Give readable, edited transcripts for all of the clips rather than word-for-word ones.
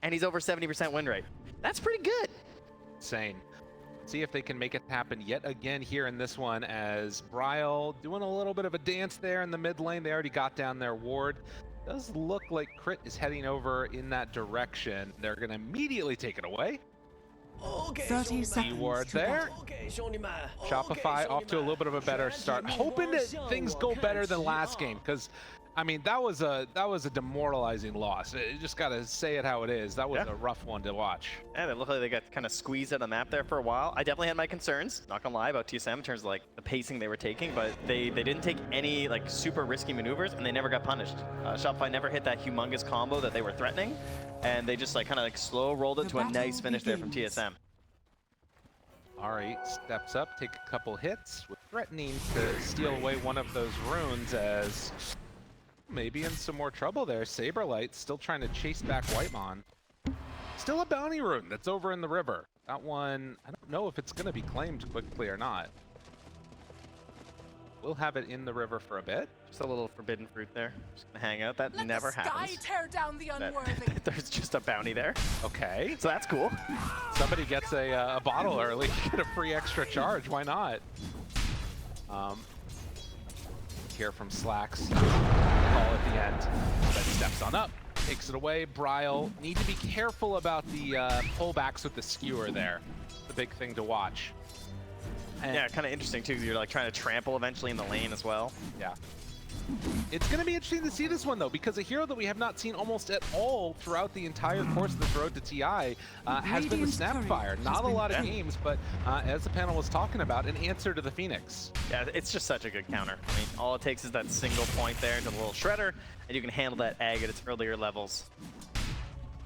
and he's over 70% win rate. That's pretty good. Insane. See if they can make it happen yet again here in this one, as Bryle doing a little bit of a dance there in the mid lane. They already got down their ward. Does look like Crit is heading over in that direction. They're going to immediately take it away. 30 seconds. Ward there. Shopify off to a little bit of a better start. Hoping that things go better than last game, because I mean that was a demoralizing loss. You just gotta say it how it is. That was a rough one to watch. Yeah, they look like they got kind of squeezed out of the map there for a while. I definitely had my concerns, not gonna lie, about TSM in terms of like the pacing they were taking, but they didn't take any like super risky maneuvers, and they never got punished. Shopify never hit that humongous combo that they were threatening, and they just like kind of like slow rolled it to a nice finish there from TSM. Ari steps up, take a couple hits, with threatening to steal away one of those runes, as maybe in some more trouble there. SabeRLight still trying to chase back Whitemon. Still a bounty rune that's over in the river. That one, I don't know if it's going to be claimed quickly or not. We'll have it in the river for a bit. Just a little forbidden fruit there. Just gonna hang out. That Let never the sky happens. tear down the unworthy. There's just a bounty there. Okay. So that's cool. Somebody gets a bottle early, get a free extra charge. Why not? Here from Slacks. Call at the end. Then steps on up, takes it away. Bryle need to be careful about the pullbacks with the skewer there. The big thing to watch. And yeah, kind of interesting too, because you're like trying to trample eventually in the lane as well. Yeah. It's going to be interesting to see this one, though, because a hero that we have not seen almost at all throughout the entire course of this road to TI has been the Snapfire. Not a lot of games, but as the panel was talking about, an answer to the Phoenix. Yeah, it's just such a good counter. I mean, all it takes is that single point there into the little shredder, and you can handle that egg at its earlier levels.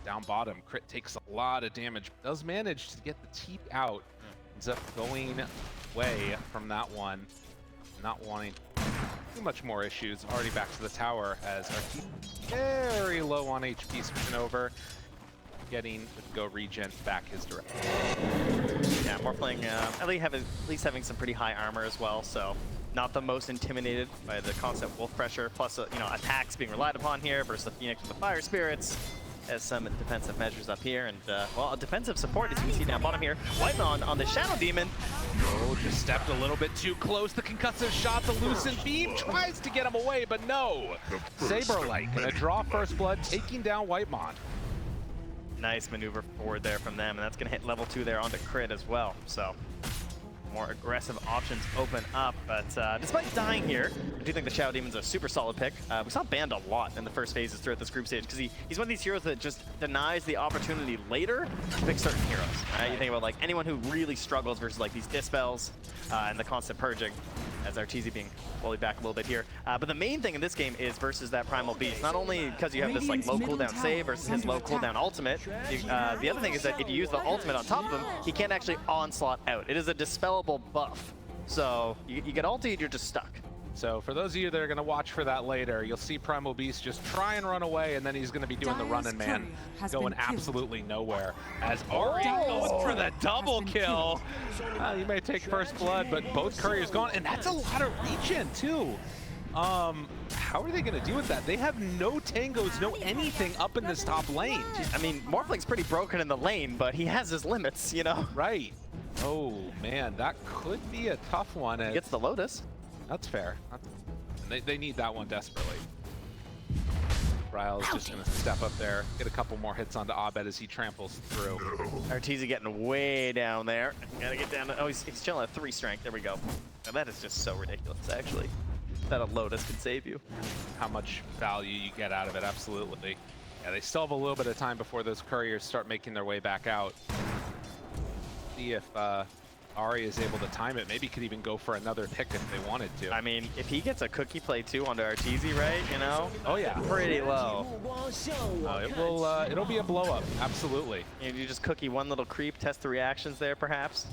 Down bottom, Crit takes a lot of damage, does manage to get the teep out. Ends up going away from that one, not wanting too much more issues. Already back to the tower as Arteezy very low on HP, switching over, getting the go regen back his direction. Yeah, more playing at least having some pretty high armor as well, so not the most intimidated by the constant wolf pressure, plus you know, attacks being relied upon here versus the Phoenix with the fire spirits. Has some defensive measures up here, and well, a defensive support as you can see down bottom here. Whitemon on the Shadow Demon. Oh, just stepped a little bit too close. The concussive shot, the loosened beam tries to get him away, but no. SabeRLight gonna draw first blood, taking down Whitemon. Nice maneuver forward there from them, and that's gonna hit level 2 there onto Crit as well. So more aggressive options open up, but despite dying here, I do think the Shadow Demon's a super solid pick. We saw Banned a lot in the first phases throughout this group stage, because he's one of these heroes that just denies the opportunity later to pick certain heroes. You think about like anyone who really struggles versus like these Dispels and the constant purging, as Arteezy being fully back a little bit here. But the main thing in this game is versus that Primal Beast. Not only because you have this like low cooldown save versus his low cooldown ultimate, the other thing is that if you use the ultimate on top of him, he can't actually onslaught out. It is a dispellable buff. So you get ulti, you're just stuck. So for those of you that are going to watch for that later, you'll see Primal Beast just try and run away, and then he's going to be doing the running man, going absolutely nowhere. As Ari goes for the double kill. You may take first blood, but both couriers gone, and that's a lot of regen too. How are they going to deal with that? They have no tangos, no anything up in this top lane. I mean, Morphling's pretty broken in the lane, but he has his limits, you know? Right. Oh man, that could be a tough one. He gets the Lotus. That's fair. They need that one desperately. Bryle is just going to step up there, get a couple more hits onto Abed as he tramples through. Arteezy getting way down there. Gotta get down to, oh, he's chilling at 3 strength. There we go. Now that is just so ridiculous, actually, that a Lotus can save you. How much value you get out of it, absolutely. Yeah, they still have a little bit of time before those couriers start making their way back out. See if Ari is able to time it. Maybe could even go for another pick if they wanted to. I mean, if he gets a cookie play too onto Arteezy, right? You know? Oh yeah. Pretty low. It'll be a blow up. Absolutely. You just cookie one little creep, test the reactions there, perhaps.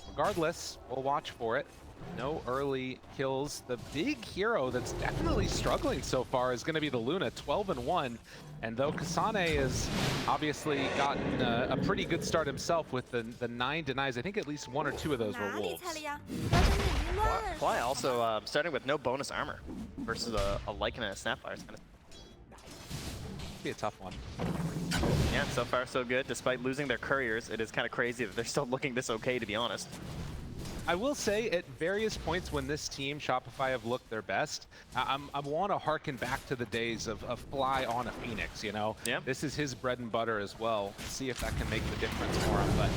Regardless, we'll watch for it. No early kills. The big hero that's definitely struggling so far is going to be the Luna, 12-1. And though Kasane has obviously gotten a pretty good start himself with the 9 denies, I think at least 1 or 2 of those were wolves. Fly also starting with no bonus armor versus a Lycan and a Snapfire. be a tough one. Yeah, so far so good. Despite losing their couriers, it is kind of crazy that they're still looking this okay, to be honest. I will say, at various points when this team, Shopify, have looked their best, I want to harken back to the days of Fly on a Phoenix, you know? Yeah. This is his bread and butter as well. See if that can make the difference for him. But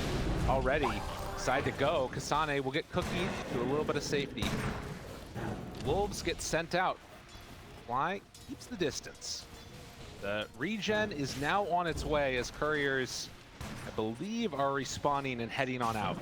already, decide to go. Kasane will get cookied to a little bit of safety. Wolves get sent out. Fly keeps the distance. The regen is now on its way as couriers, I believe, are respawning and heading on out.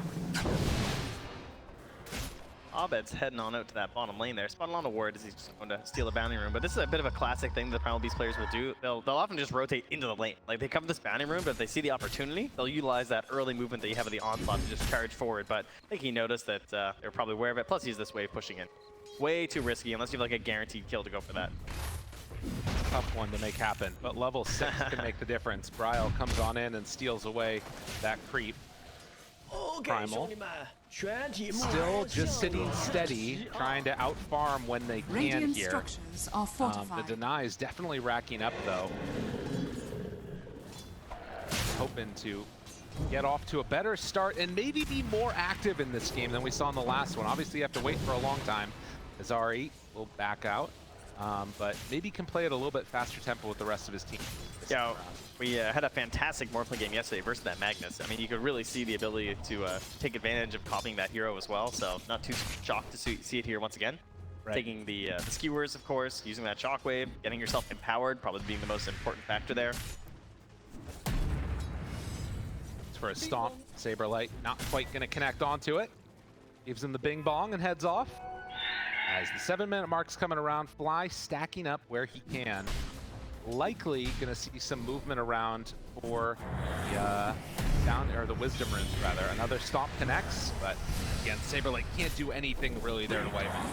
Abed's heading on out to that bottom lane there. Spotting on a ward as he's just going to steal a bounty room. But this is a bit of a classic thing that the Primal Beast players will do. They'll often just rotate into the lane. Like, they come to this bounty room, but if they see the opportunity, they'll utilize that early movement that you have at the onslaught to just charge forward. But I think he noticed that they're probably aware of it. Plus, he's this wave pushing in. Way too risky unless you have like a guaranteed kill to go for that. Tough one to make happen, but level 6 can make the difference. Bryle comes on in and steals away that creep. Primal still just sitting steady, trying to outfarm when they can Radiant here. structures are fortified. The deny is definitely racking up though. Hoping to get off to a better start and maybe be more active in this game than we saw in the last one. Obviously you have to wait for a long time. Azari will back out, but maybe can play at a little bit faster tempo with the rest of his team. Yeah, we had a fantastic Morphling game yesterday versus that Magnus. I mean, you could really see the ability to take advantage of copying that hero as well, so not too shocked to see it here once again. Right. Taking the skewers, of course, using that shockwave, getting yourself empowered, probably being the most important factor there. It's for a stomp. SabeRLight not quite going to connect onto it. Gives him the bing bong and heads off. As the 7-minute mark's coming around, Fly stacking up where he can. Likely going to see some movement around for the the Wisdom Runes rather. Another stomp connects, but again, SabeRLight can't do anything really there to Whitemon.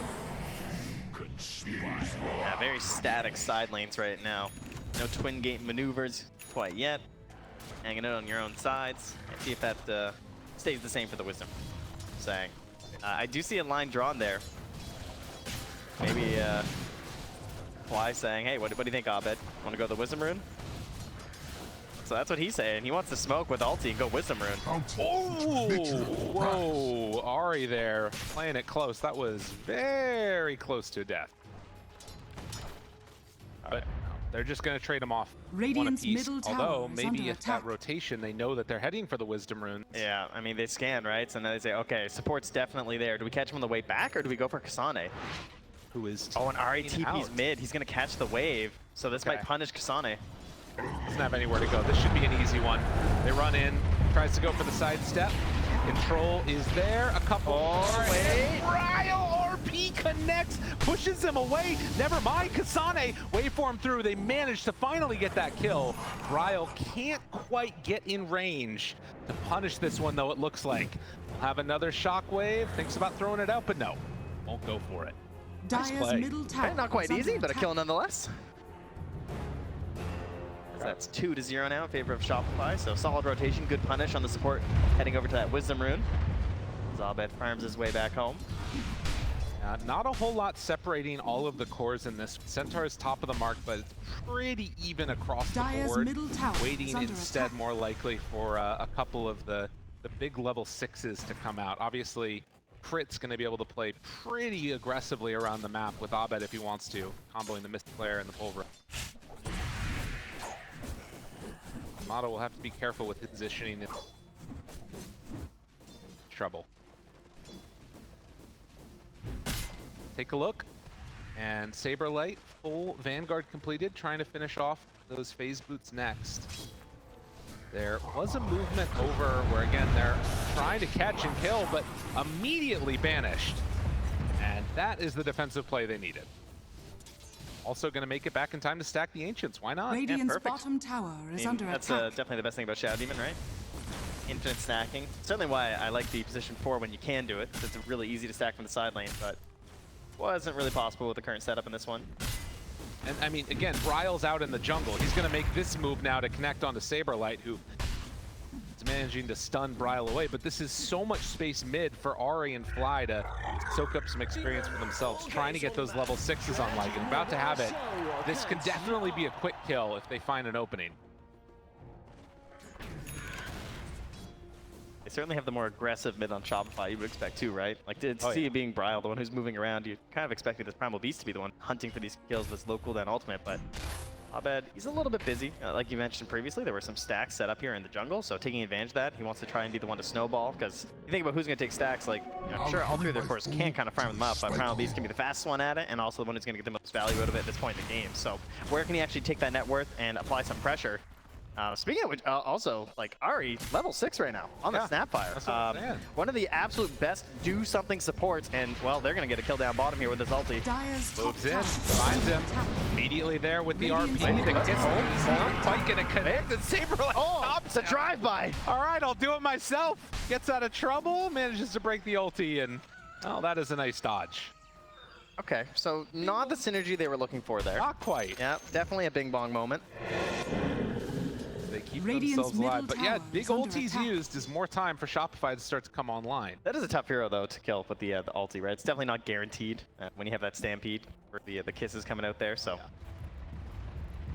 Yeah, very static side lanes right now. No twin gate maneuvers quite yet. Hanging out on your own sides. Let's see if that stays the same for the Wisdom. Saying, I do see a line drawn there. Maybe Fly saying, hey, what do you think, Abed? Want to go the Wisdom Rune? So that's what he's saying. He wants to smoke with ulti and go Wisdom Rune. Oh, whoa, Ari there playing it close. That was very close to death. But they're just going to trade him off Radiant's one apiece. middle tower Although is maybe under if attack. that rotation, they know that they're heading for the Wisdom Rune. Yeah, I mean, they scan, right? So now they say, okay, support's definitely there. Do we catch him on the way back, or do we go for Kasane? Who is Oh, and Ari TP's mid. He's going to catch the wave, so this might punish Kasane. Doesn't have anywhere to go. This should be an easy one. They run in, tries to go for the side step. Control is there. A couple. Oh, wait. Bryle RP connects, pushes him away. Never mind, Kasane waveform through. They managed to finally get that kill. Bryle can't quite get in range to punish this one, though, it looks like. We'll have another shockwave. Thinks about throwing it out, but no, won't go for it. Dire's play. middle tower Not quite is under easy, but a attack. kill nonetheless. So that's 2-0 now in favor of Shopify. So solid rotation, good punish on the support, heading over to that Wisdom Rune. Abed farms his way back home. Not a whole lot separating all of the cores in this. Centaur is top of the mark, but it's pretty even across the Dire's board. middle tower Waiting is under instead attack. more likely for a couple of the big level 6s to come out. Obviously, Crit's going to be able to play pretty aggressively around the map with Abed if he wants to, comboing the Mystic Flare and the Pulver. Timado will have to be careful with his positioning. Trouble. Take a look, and SabeRLight, full Vanguard completed, trying to finish off those phase boots next. There was a movement over where, again, they're trying to catch and kill, but immediately banished. And that is the defensive play they needed. Also going to make it back in time to stack the Ancients. Why not? Radiant's perfect. bottom tower is under That's attack. definitely the best thing about Shadow Demon, right? Infinite stacking. Certainly why I like the position 4 when you can do it. It's really easy to stack from the side lane, but wasn't really possible with the current setup in this one. And I mean, again, Bryle's out in the jungle. He's going to make this move now to connect onto SabeRLight, who managing to stun Bryle away, but this is so much space mid for Ari and Fly to soak up some experience for themselves, trying to get those level 6s on Lycan. About to have it. This can definitely be a quick kill if they find an opening. They certainly have the more aggressive mid on Shopify, you would expect too, right? Like, to see it being Bryle, the one who's moving around, you kind of expected this Primal Beast to be the one hunting for these kills, this low cooldown ultimate, but Abed, he's a little bit busy. Like you mentioned previously, there were some stacks set up here in the jungle, so taking advantage of that, he wants to try and be the one to snowball, because you think about who's going to take stacks, like, you know, sure, all three of their cores can kind of farm them up, but Primal Beast can be the fastest one at it, and also the one who's going to get the most value out of it at this point in the game. So where can he actually take that net worth and apply some pressure? Speaking of which, also, like, Ari, level 6 right now on the Snapfire. One of the absolute best do-something supports, and, well, they're going to get a kill down bottom here with this ulti. Moves in, finds him. Immediately there with the RP. The kiss fight gonna connect, and SabeRLight it's a drive-by! All right, I'll do it myself. Gets out of trouble, manages to break the ulti, and, oh, that is a nice dodge. Okay, so not the synergy they were looking for there. Not quite. Yeah, definitely a bing-bong moment. They keep themselves alive, but yeah, big ultis used is more time for Shopify to start to come online. That is a tough hero though to kill with the ulti, right? It's definitely not guaranteed when you have that stampede or the kisses coming out there. So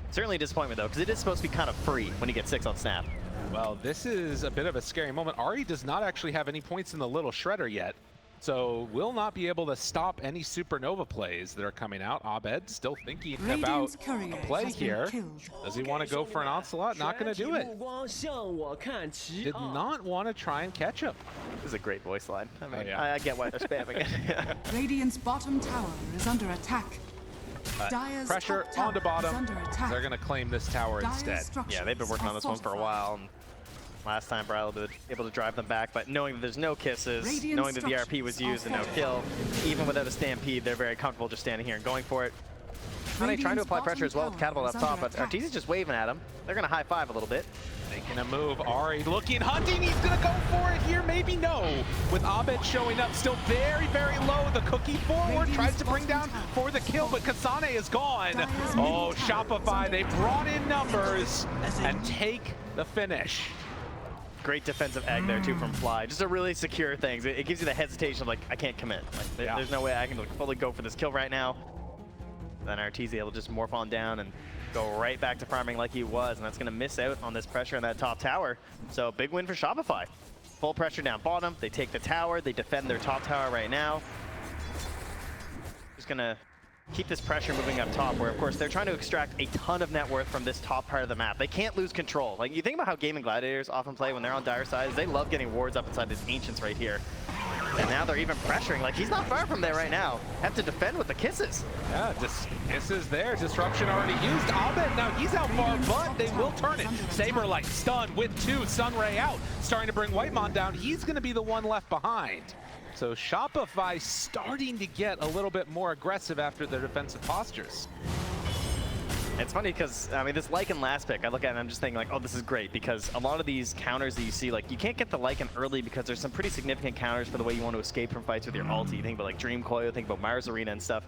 certainly a disappointment though, because it is supposed to be kind of free when you get 6 on snap. Well, this is a bit of a scary moment. Ari does not actually have any points in the little shredder yet, so will not be able to stop any supernova plays that are coming out. Abed still thinking about a play here. Does he want to go for an onslaught? Not going to do it. Did not want to try and catch him. This is a great voice line. I mean, I get why they're spamming it. Radiant's bottom tower is under attack. Pressure on the bottom. They're going to claim this tower instead. Yeah, they've been working on this one for a while. And last time Bryle was able to drive them back, but knowing that there's no kisses, knowing that the RP was used and no kill, even without a stampede, they're very comfortable just standing here and going for it. Trying to apply pressure as well with Catapult up top, but Arteezy's just waving at him. They're going to high five a little bit. Making a move. Ari looking, hunting. He's going to go for it here. Maybe no. With Abed showing up still very, very low. The cookie forward tries to bring down for the kill, but Kasane is gone. Oh, Shopify, they brought in numbers and take the finish. Great defensive egg there too from Fly. Just to really secure things. It gives you the hesitation of like, I can't commit. Like, there's no way I can like, fully go for this kill right now. Then Arteezy able to just morph on down and go right back to farming like he was, and that's going to miss out on this pressure in that top tower. So big win for Shopify. Full pressure down bottom. They take the tower. They defend their top tower right now. Just going to keep this pressure moving up top, where of course they're trying to extract a ton of net worth from this top part of the map. They can't lose control. Like, you think about how Gaming Gladiators often play when they're on dire sides. They love getting wards up inside these Ancients right here. And now they're even pressuring. Like, he's not far from there right now. Have to defend with the kisses. Yeah, just kisses there. Disruption already used. Abed, now he's out far, but they will turn it. SabeRLight stun with 2. Sunray out. Starting to bring Whitemon down. He's going to be the one left behind. So Shopify starting to get a little bit more aggressive after their defensive postures. It's funny because, I mean, this Lycan last pick, I look at it and I'm just thinking like, oh, this is great, because a lot of these counters that you see, like, you can't get the Lycan early because there's some pretty significant counters for the way you want to escape from fights with your ulti. You think about like Dream Coil, think about Mars Arena and stuff.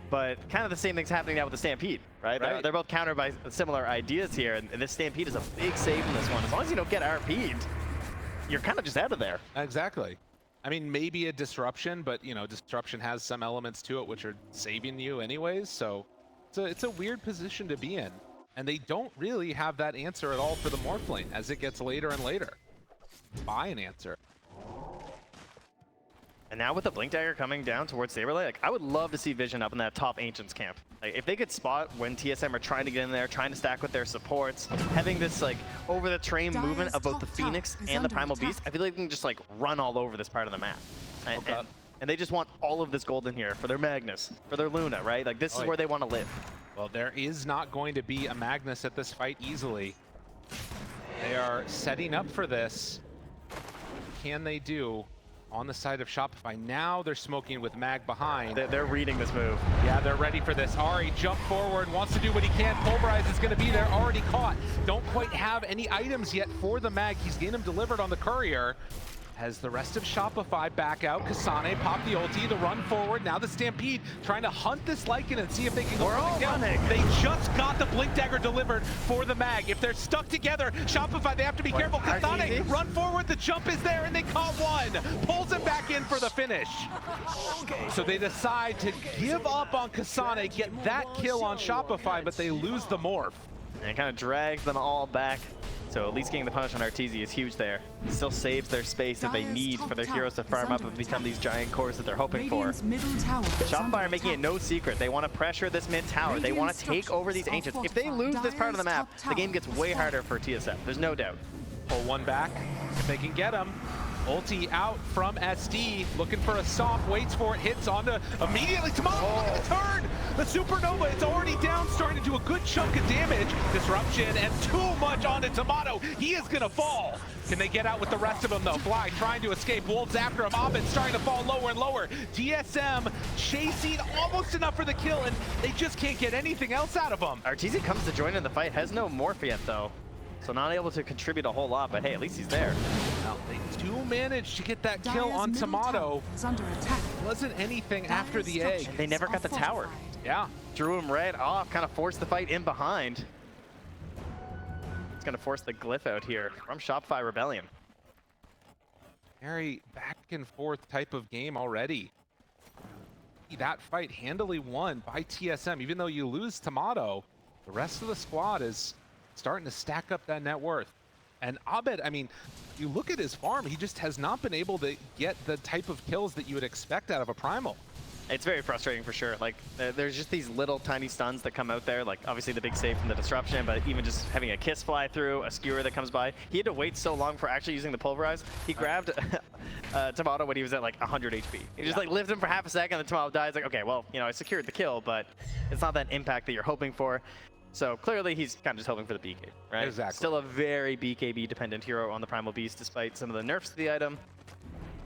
But kind of the same thing's happening now with the Stampede, right? They're both countered by similar ideas here, and this Stampede is a big save in this one. As long as you don't get RP'd, you're kind of just out of there. Exactly. I mean, maybe a disruption, but, you know, disruption has some elements to it which are saving you anyways, so it's a weird position to be in. And they don't really have that answer at all for the Morph lane as it gets later and later. Buy an answer. And now with the Blink Dagger coming down towards SabeRLight, like, I would love to see Vision up in that top Ancients camp. Like, if they could spot when TSM are trying to get in there, trying to stack with their supports, having this like over-the-train movement of both the Phoenix and the Primal Beast, I feel like they can just like run all over this part of the map. And they just want all of this gold in here for their Magnus, for their Luna, right? Like, this is where they want to live. Well, there is not going to be a Magnus at this fight easily. They are setting up for this. What can they do on the side of Shopify? Now they're smoking with Mag behind. They're reading this move. Yeah, they're ready for this. Ari jump forward, wants to do what he can. Pulverize is going to be there, already caught. Don't quite have any items yet for the Mag. He's getting them delivered on the courier. As the rest of Shopify back out, Kasane pop the ulti, the run forward. Now the Stampede trying to hunt this Lycan and see if they can go for the kill. They just got the Blink Dagger delivered for the mag. If they're stuck together, Shopify, they have to be careful. Kasane, run forward, the jump is there, and they caught one. Pulls him back in for the finish. So they decide to give up on Kasane, get that kill on Shopify, but they lose the morph. And it kind of drags them all back. So at least getting the punish on Arteezy is huge there. It still saves their space that they need for their heroes to farm up and become these giant cores that they're hoping for. Shopify are making it no secret. They want to pressure this mid tower. They want to take over these Ancients. If they lose this part of the map, the game gets way harder for TSM. There's no doubt. Pull one back if they can get him. Ulti out from SD, looking for a stomp, waits for it, hits onto immediately. Timado, look at the turn! The Supernova is already down, starting to do a good chunk of damage. Disruption and too much onto Timado. He is gonna fall. Can they get out with the rest of them though? Fly trying to escape, Wolves after him. Abed starting to fall lower and lower. TSM chasing almost enough for the kill, and they just can't get anything else out of them. Arteezy comes to join in the fight, has no morph yet though. So not able to contribute a whole lot, but hey, at least he's there. Now, they do manage to get that kill on Timado. Wasn't anything after the egg. They never got the tower. Yeah. Drew him right off, kind of forced the fight in behind. It's gonna force the glyph out here from Shopify Rebellion. Very back and forth type of game already. That fight handily won by TSM. Even though you lose Timado, the rest of the squad is starting to stack up that net worth. And Abed, I mean, you look at his farm, he just has not been able to get the type of kills that you would expect out of a Primal. It's very frustrating for sure. Like, there's just these little tiny stuns that come out there, like obviously the big save from the disruption, but even just having a kiss fly through, a skewer that comes by. He had to wait so long for actually using the pulverize. He grabbed Timado when he was at like 100 HP. He just like lived him for half a second, and Timado dies. Like, okay, well, you know, I secured the kill, but it's not that impact that you're hoping for. So clearly he's kind of just hoping for the BK, right? Exactly. Still a very BKB dependent hero on the Primal Beast, despite some of the nerfs to the item.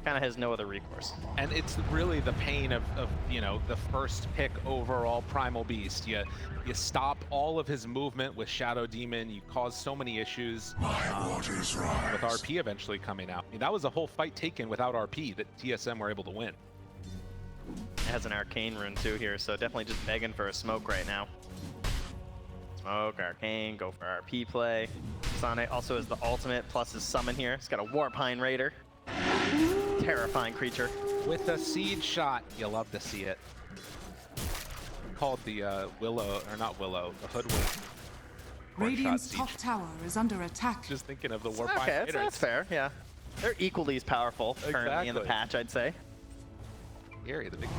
Kind of has no other recourse. And it's really the pain of you know, the first pick overall Primal Beast. You stop all of his movement with Shadow Demon. You cause so many issues with RP eventually coming out. I mean, that was a whole fight taken without RP that TSM were able to win. It has an arcane rune too here, so definitely just begging for a smoke right now. Smoke, arcane, go for RP play. Kasane also has the ultimate plus his summon here. He's got a Warpine Raider. Terrifying creature. With a siege shot, you love to see it. Called the Willow, or not Willow, the Hoodwink. Radiant's top tower is under attack. Just thinking of the Warpine Okay, Raider. that's fair, yeah. They're equally as powerful currently in the patch, I'd say. Scary, the big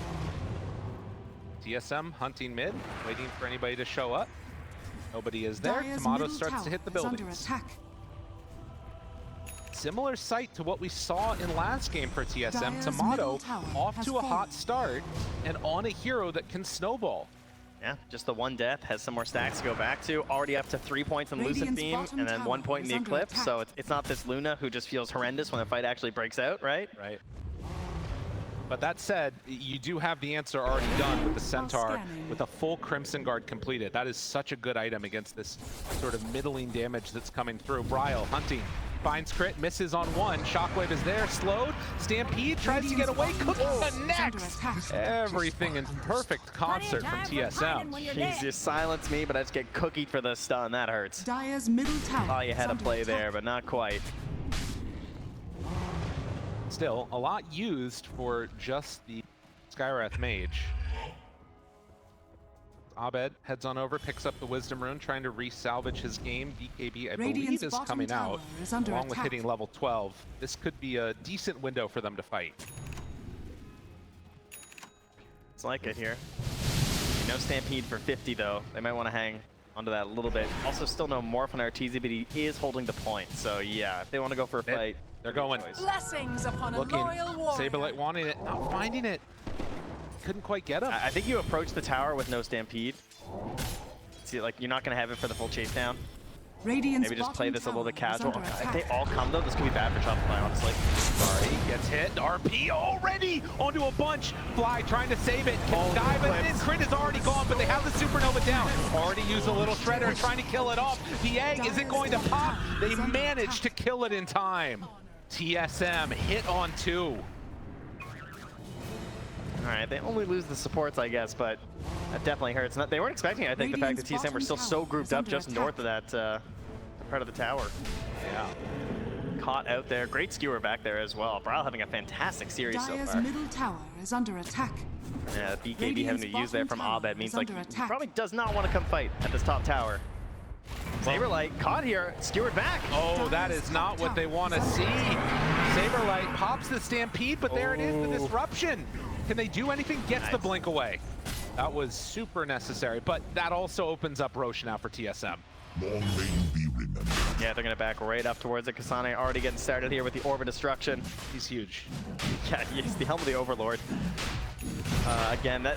TSM hunting mid, waiting for anybody to show up. Nobody is there. Timado starts to hit the buildings. Similar sight to what we saw in last game for TSM. Timado off to a hot start and on a hero that can snowball. Yeah, just the one death, has some more stacks to go back to. Already up to 3 points in Lucid Beam, and then 1 point in the Eclipse. So it's not this Luna who just feels horrendous when the fight actually breaks out, right? Right. But that said, you do have the answer already done with the Centaur, with a full Crimson Guard completed. That is such a good item against this sort of middling damage that's coming through. Bryle hunting, finds crit, misses on one. Shockwave is there, slowed. Stampede tries to get away, cooking the next. Everything in perfect concert from TSM. Jeez, you silence me, but I just get cookied for the stun. That hurts. Dire's middle tower. Oh, you had a play there, but not quite. Still, a lot used for just the Skywrath Mage. Abed heads on over, picks up the Wisdom Rune, trying to re-salvage his game. BKB, I believe, is coming out, along with hitting level 12. This could be a decent window for them to fight. It's like it here. No Stampede for 50, though. They might want to hang onto that a little bit. Also, still no morph on Arteezy, but he is holding the point. So, yeah, if they want to go for a fight, they're going. Blessings upon a loyal warrior. SabeRLight wanting it, not finding it. Couldn't quite get him. I think you approach the tower with no Stampede. See, like, you're not going to have it for the full chase down. Maybe just play this a little bit casual. If they all come, though, this could be bad for Shopify, honestly. Sorry, gets hit. RP already onto a bunch. Fly trying to save it. Can dive it in. Crit is already gone, but they have the Supernova down. Already used a little Shredder trying to kill it off. The egg, is it going to pop? They managed to kill it in time. TSM hit on 2. All right, they only lose the supports, I guess, but that definitely hurts. They weren't expecting, I think, the fact that TSM were still so grouped up just north of that part of the tower. Yeah. Caught out there. Great skewer back there as well. Bryle having a fantastic series so far. Middle tower is under attack. Yeah, BKB having to use there from Abed means like he probably does not want to come fight at this top tower. SabeRLight caught here, skewered back. Oh, that is not what they want to see. SabeRLight pops the Stampede, but there it is, the disruption. Can they do anything? Gets the blink away. That was super necessary, but that also opens up Roche now for TSM. Long may you be remembered. Yeah, they're going to back right up towards it. Kasane already getting started here with the Orb of Destruction. He's huge. Yeah, he's the Helm of the Overlord. Again, that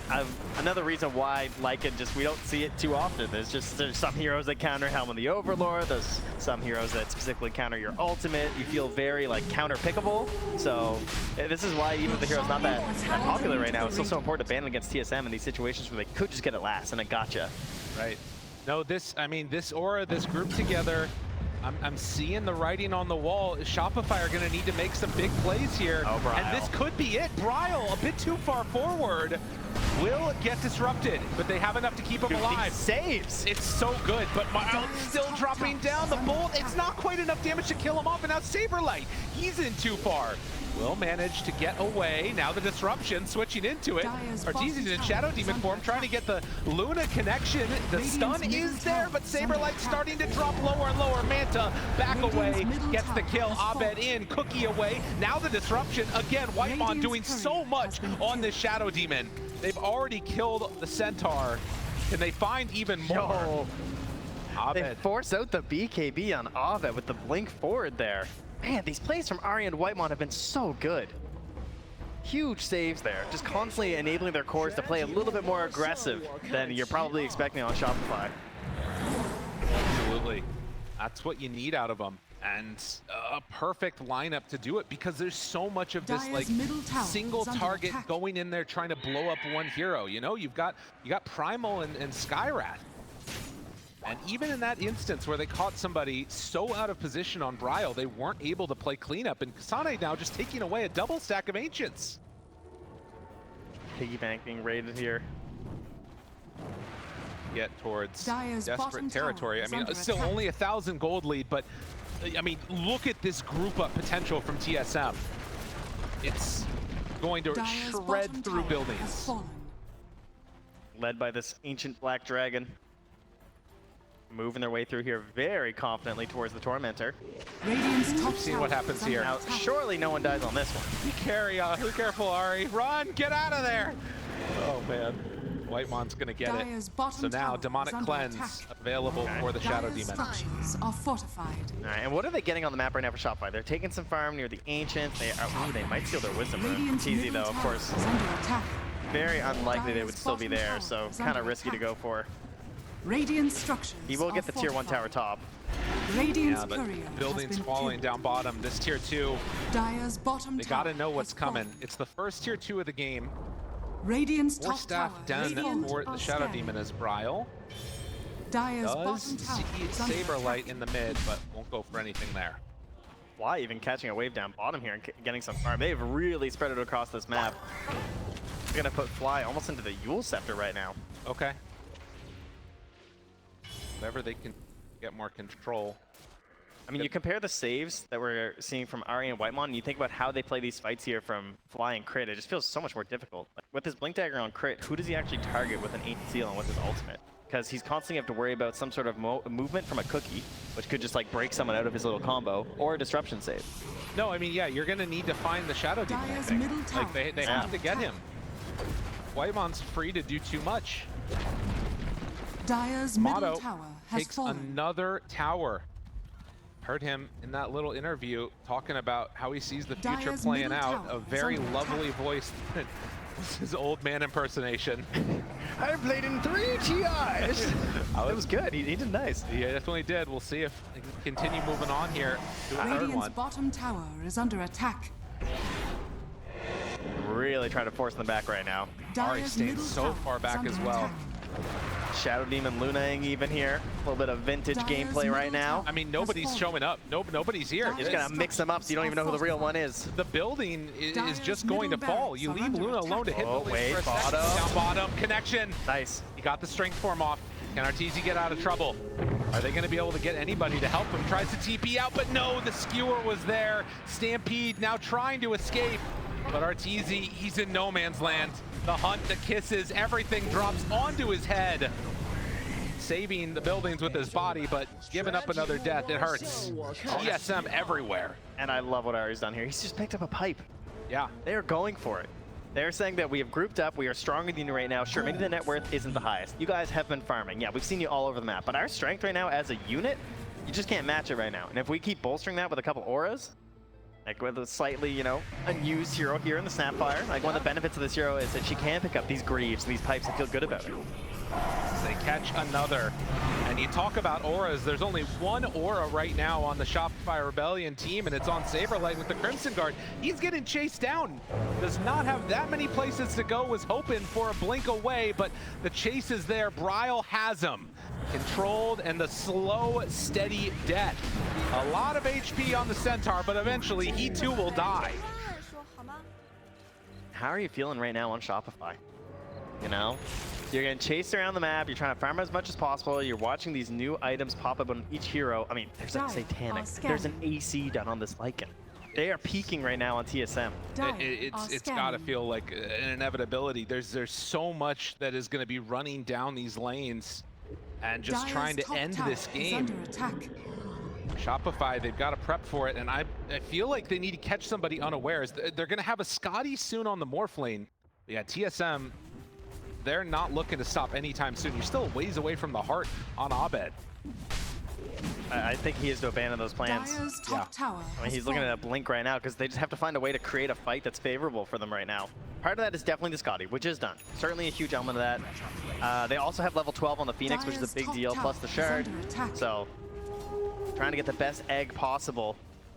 another reason why we don't see it too often. There's some heroes that counter Helm of the Overlord. There's some heroes that specifically counter your ultimate. You feel very like counter pickable. So this is why even if the hero's not that popular right now, it's still so important to ban against TSM in these situations where they could just get it last and it gotcha. Right. No, this aura, this group together, I'm seeing the writing on the wall. Shopify are going to need to make some big plays here. Oh, Bryle. And this could be it. Bryle, a bit too far forward, will get disrupted, but they have enough to keep him alive. Saves. It's so good, but Miles still dropping down the bolt. It's not quite enough damage to kill him off, and now SabeRLight, he's in too far. Will manage to get away. Now the disruption, switching into it. Arteezy's in Shadow Demon form, trying to get the Luna connection. The stun is there, but SabeRLight starting to drop lower and lower. Manta back away, gets the kill. Abed in, Cookie away. Now the disruption. Again, Whitemon doing so much on this Shadow Demon. They've already killed the Centaur. Can they find even more? They force out the BKB on Abed with the blink forward there. Man, these plays from Ari and Whitemon have been so good. Huge saves there, just constantly enabling their cores to play a little bit more aggressive than you're probably expecting on Shopify. Absolutely. That's what you need out of them. And a perfect lineup to do it because there's so much of this like single target going in there trying to blow up one hero. You know, you got Primal and Skyrath. And even in that instance where they caught somebody so out of position on Bryle, they weren't able to play cleanup. And Kasane now just taking away a double stack of Ancients. Piggy bank being raided here. Get towards desperate territory. I mean, still only 1,000 gold lead, but I mean, look at this group up potential from TSM. It's going to shred through buildings. Led by this ancient black dragon. Moving their way through here very confidently towards the Tormentor. See what happens here. Now, surely no one dies on this one. Be careful, Ari. Run! Get out of there! Oh, man. Whitemon's going to get it. So now, Demonic Cleanse available for the Shadow Demon. Are fortified. All right, and what are they getting on the map right now for Shopify? They're taking some farm near the Ancient. They might steal their Wisdom from Arteezy, though, of course. Very unlikely they would still be there, so kind of risky to go for. Radiant structures. He will get the tier 1 tower top. Radiant's but buildings falling down bottom. This tier 2, Dire's bottom they gotta know what's coming. It's the first tier 2 of the game. Radiant's Four top staff tower. done for the Shadow Demon as Bryle. Dire's Does bottom tower see SabeRLight in the mid, but won't go for anything there. Why even catching a wave down bottom here and getting some farm? They've really spread it across this map. They're gonna put Fly almost into the Yule Scepter right now. Okay. Whatever they can get more control. I mean, you compare the saves that we're seeing from Ari and Whitemon, and you think about how they play these fights here from Fly and Crit, it just feels so much more difficult. Like, with his Blink Dagger on Crit, who does he actually target with an 8th seal and with his ultimate? Because he's constantly have to worry about some sort of movement from a Cookie, which could just like break someone out of his little combo, or a disruption save. No, I mean, yeah, you're going to need to find the Shadow Demon, I think. Like, they have to get him. Whitemon's free to do too much. Dire's middle tower has takes fallen. another tower. Heard him in that little interview talking about how he sees the future Dire's playing middle out. tower A very is under lovely voice. This is his old man impersonation. I played in 3 TIs. That was good. He did nice. He definitely did. We'll see if they can continue moving on here to the third Radiant's one. bottom tower is under attack. Really trying to force them back right now. Ari Dire's staying middle so tower far is back under as well. attack. Shadow Demon Lunaing even here. A little bit of vintage gameplay right now. I mean, nobody's showing up. Nobody's here. You're just gonna mix them up so you don't even know who the real one is. The building is just going to fall. You leave Luna alone to hit the wait, for a bottom. second. Down bottom, connection. Nice. He got the strength form off. Can Arteezy get out of trouble? Are they going to be able to get anybody to help him? Tries to TP out, but no, the skewer was there. Stampede now trying to escape, but Arteezy, he's in no man's land. The hunt, the kisses, everything drops onto his head. Saving the buildings with his body, but giving up another death, it hurts. TSM everywhere. And I love what Ari's done here. He's just picked up a pipe. Yeah. They are going for it. They're saying that we have grouped up, we are stronger than you right now. Sure, maybe the net worth isn't the highest. You guys have been farming. Yeah, we've seen you all over the map. But our strength right now as a unit, you just can't match it right now. And if we keep bolstering that with a couple auras, like with a slightly, you know, unused hero here in the Snapfire, like one of the benefits of this hero is that she can pick up these greaves, these pipes, and feel good about it. They catch another. And you talk about auras, there's only one aura right now on the Shopify Rebellion team, and it's on SabeRLight with the Crimson Guard. He's getting chased down. Does not have that many places to go, was hoping for a blink away, but the chase is there. Bryle has him. Controlled and the slow, steady death. A lot of HP on the Centaur, but eventually he too will die. How are you feeling right now on Shopify? You know? You're getting chased around the map, you're trying to farm as much as possible, you're watching these new items pop up on each hero. I mean, there's like Satanic, there's an AC done on this Lycan. They are peaking right now on TSM. It's got to feel like an inevitability. There's so much that is going to be running down these lanes and just trying to end this game. Shopify, they've got to prep for it, and I feel like they need to catch somebody unawares. They're going to have a Scotty soon on the Morph lane. Yeah, TSM, they're not looking to stop anytime soon. You're still a ways away from the heart on Abed. I think he has to abandon those plans. Yeah. I mean, he's looking at a blink right now because they just have to find a way to create a fight that's favorable for them right now. Part of that is definitely the Scotty, which is done. Certainly a huge element of that. They also have level 12 on the Phoenix, which is a big deal, plus the Shard. So, trying to get the best egg possible.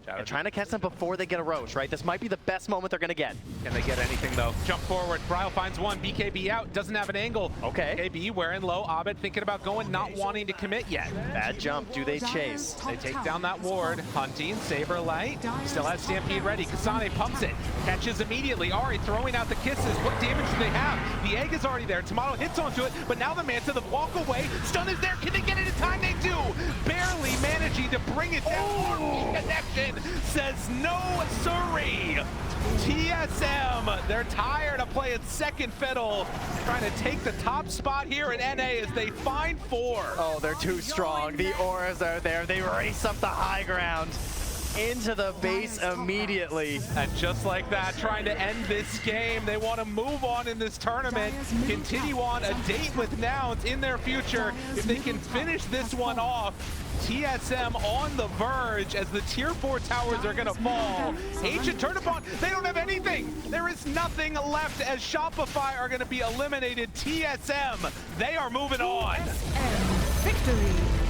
And trying to catch them before they get a Roche, right? This might be the best moment they're going to get. Can they get anything, though? Jump forward. Bryle finds one. BKB out. Doesn't have an angle. Okay. BKB wearing low. Abed thinking about going, not wanting to commit yet. Bad jump. Do they chase? They take down that ward. Hunting. SabeRLight. Still has Stampede ready. Kasane pumps it. Catches immediately. Ari throwing out the kisses. What damage do they have? The egg is already there. Timado hits onto it, but now the Manta, the walk away. Stun is there. Can they get it in time? They do. Barely managing to bring it down. Connection says no siree. TSM, they're tired of playing second fiddle, trying to take the top spot here at NA as they find 4. Oh, they're too strong. The auras are there. They race up the high ground into the base immediately. And just like that, trying to end this game. They want to move on in this tournament, continue on a date with Nouns in their future. If they can finish this one off, TSM on the verge as the tier 4 towers are gonna fall. Ancient Turnipon, they don't have anything. There is nothing left as Shopify are gonna be eliminated. TSM, they are moving on. Victory.